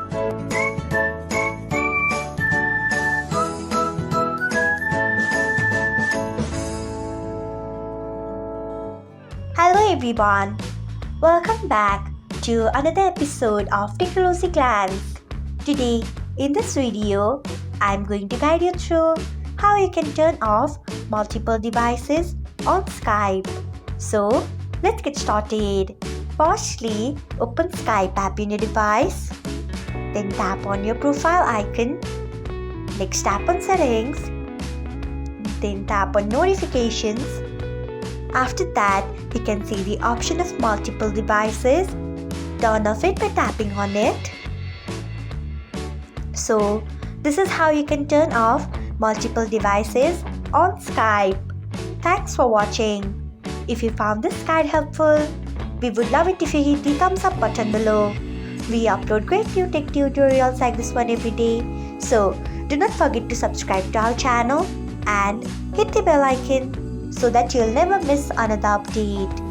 Hello everyone, welcome back to another episode of Technologyglance. Today in this video, I'm going to guide you through how you can turn off multiple devices on Skype. So let's get started. Firstly, open Skype app in your device. Then tap on your profile icon. Next tap on settings. Then tap on notifications. After that, you can see the option of multiple devices. Turn off it by tapping on it. So, this is how you can turn off multiple devices on Skype. Thanks for watching. If you found this guide helpful, we would love it if you hit the thumbs up button below. We upload great new tech tutorials like this one every day. So, do not forget to subscribe to our channel and hit the bell icon so that you'll never miss another update.